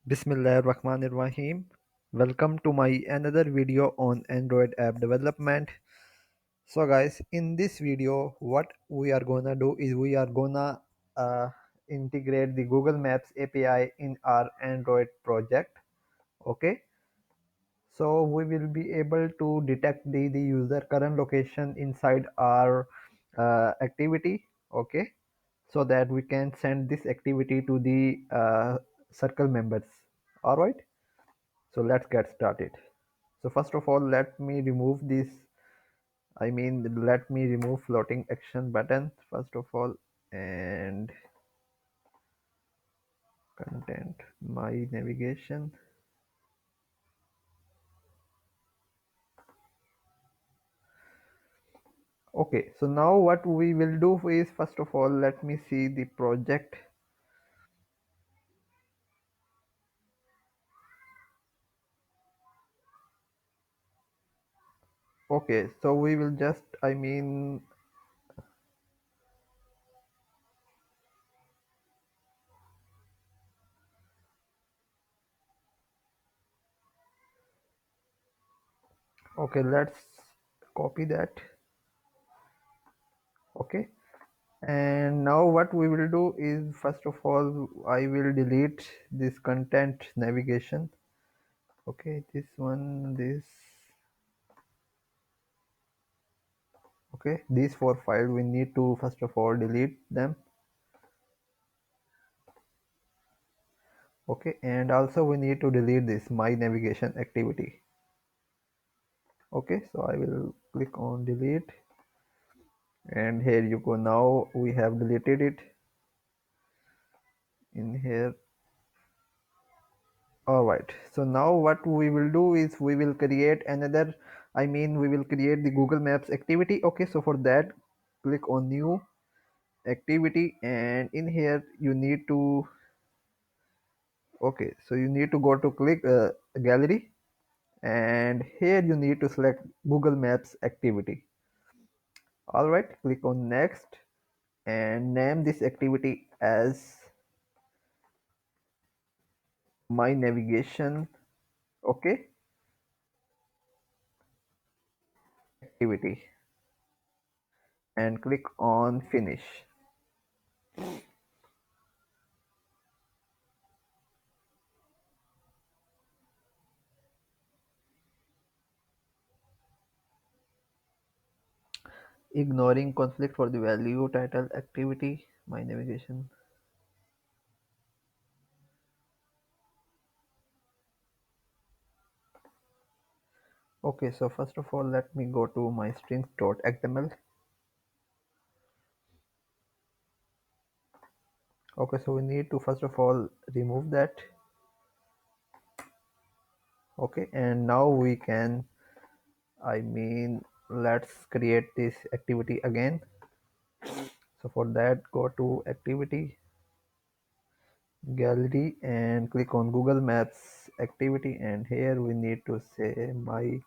Bismillahirrahmanirrahim. Welcome to my another video on Android app development. So guys, in this video what we are gonna do is we are gonna integrate the Google Maps API in our Android project. Okay, so we will be able to detect the user current location inside our activity. Okay, so that we can send this activity to the circle members. All right, so let's get started. So first of all, let me remove this, let me remove floating action button first of all, and content, my navigation. Okay, so now what we will do is, first of all, let me see the project. Okay, so we will just, okay, let's copy that. Okay, and now what we will do is, first of all, I will delete this content navigation. Okay, this one, this. Okay, these four files we need to first of all delete them. Okay, and also we need to delete this my navigation activity. Okay, so I will click on delete, and here you go. Now we have deleted it in here. All right, so now what we will do is we will create another, we will create the Google Maps activity. Okay, so for that, click on new activity, and in here you need to, okay, so you need to go to click gallery, and here you need to select Google Maps activity. All right, click on next and name this activity as my navigation. Okay, activity, and click on finish. Ignoring conflict for the value title activity, my navigation. Okay, so first of all, let me go to my strings.xml. Okay, so we need to first of all remove that. Okay, and now we can, let's create this activity again. So for that, go to activity, gallery, and click on Google Maps activity, and here we need to say my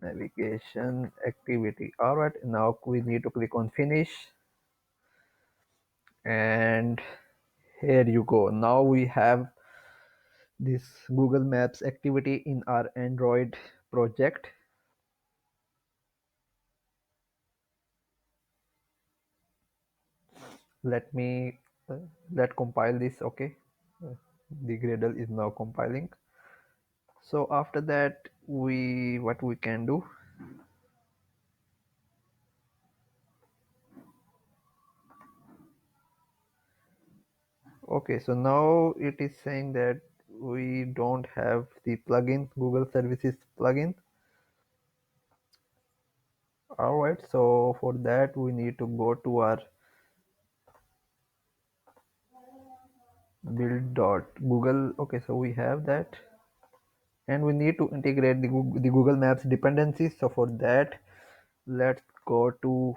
navigation activity. All right, now we need to click on finish, and here you go. Now we have this Google Maps activity in our Android project. Let me let compile this. Okay, the Gradle is now compiling. So after that, we what we can do. Okay, so now it is saying that we don't have the plugin, Google Services plugin. All right, so for that we need to go to our build.google. Okay, so we have that, and we need to integrate the Google Maps dependencies. So for that, let's go to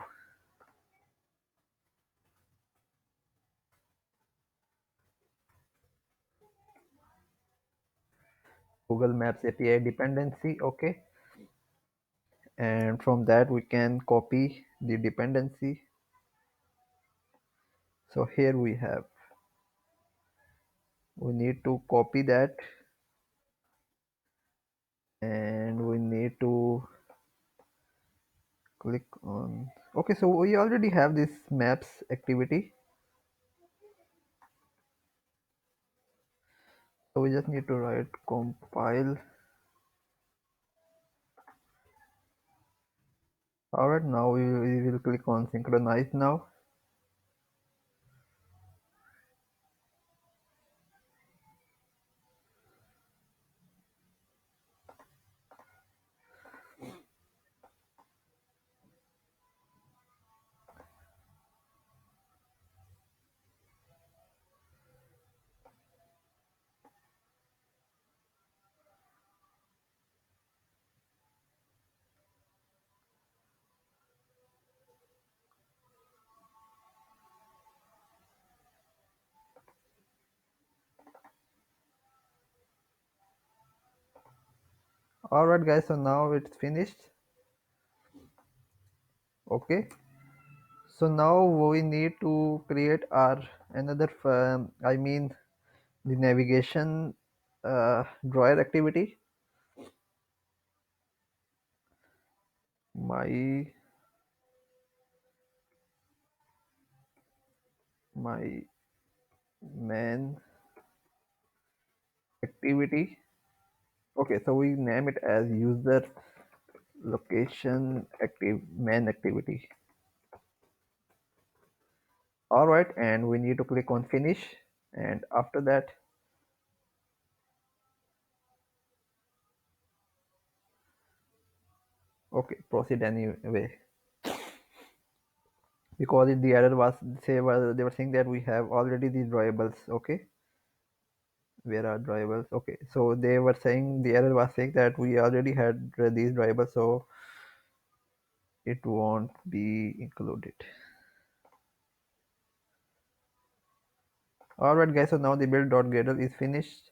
Google Maps API dependency. Okay, and from that we can copy the dependency. So here we have We need to copy that, and we need to click on. Okay, so we already have this maps activity, so we just need to write compile. All right, now we will click on synchronize now. All right, guys, so now it's finished. Okay, so now we need to create our another I mean the navigation drawer activity. My my main activity. Okay, so we name it as user location active main activity. All right, and we need to click on finish, and after that, okay, proceed anyway, because the error was they were saying that we have already these variables. Okay, where are variables? Okay, so they were saying the error was saying that we already had these variables, so it won't be included. All right, guys, so now the build.gradle is finished.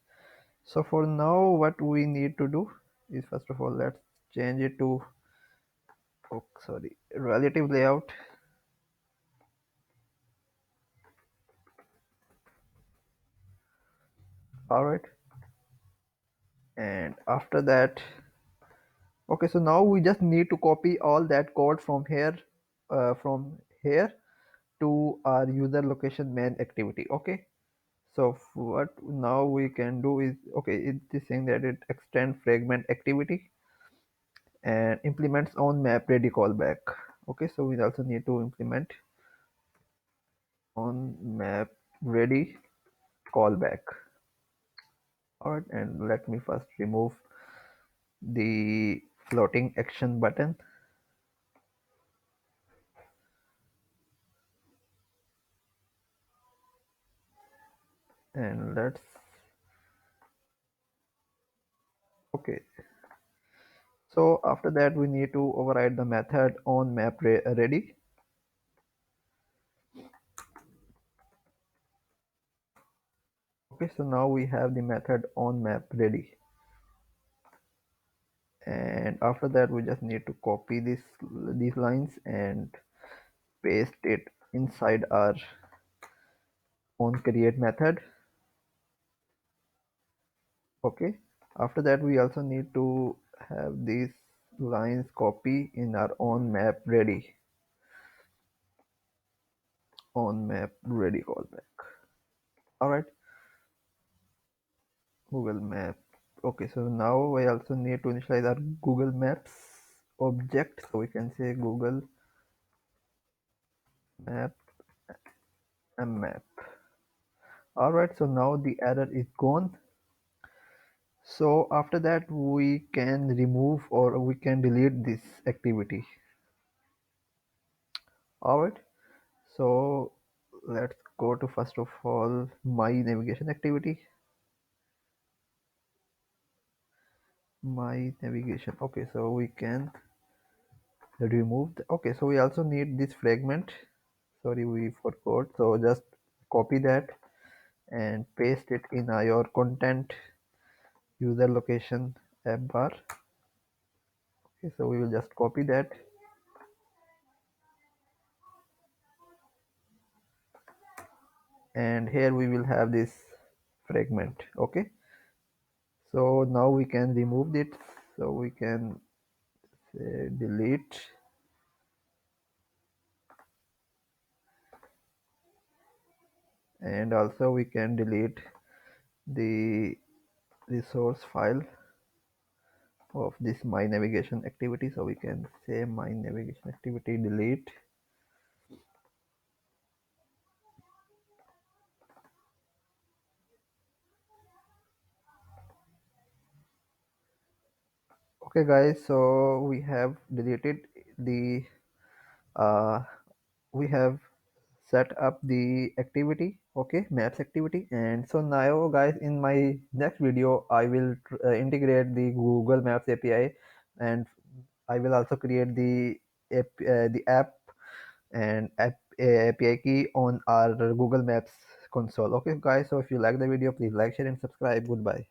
So for now, what we need to do is, first of all, let's change it to, oh, sorry, relative layout. All right, and after that, okay, so now we just need to copy all that code from here to our user location main activity. Okay, so what now we can do is, okay, it is saying that it extend fragment activity and implements on map ready callback. Okay, so we also need to implement on map ready callback. All right, and let me first remove the floating action button, and let's, okay, so after that we need to override the method on map ready. Okay, so now we have the method on map ready, and after that we just need to copy these lines and paste it inside our on create method. Okay, after that we also need to have these lines copy in our on map ready callback. All right, Google map. Okay, so now I also need to initialize our Google Maps object, so we can say Google map map. All right, so now the error is gone. So after that we can remove or we can delete this activity. All right, so let's go to, first of all, my navigation activity. My navigation. Okay, so we can remove okay, so we also need this fragment. Sorry, we forgot, so just copy that and paste it in your content user location app bar. Okay, so we will just copy that, and here we will have this fragment. Okay, so now we can remove it. So we can say delete, and also we can delete the resource file of this my navigation activity. So we can say my navigation activity delete. Okay guys, so we have deleted the uh, we have set up the activity, okay, maps activity. And so now guys, in my next video I will integrate the Google Maps API, and I will also create the app and API key on our Google Maps console. Okay guys, so if you like the video, please like, share and subscribe. Goodbye.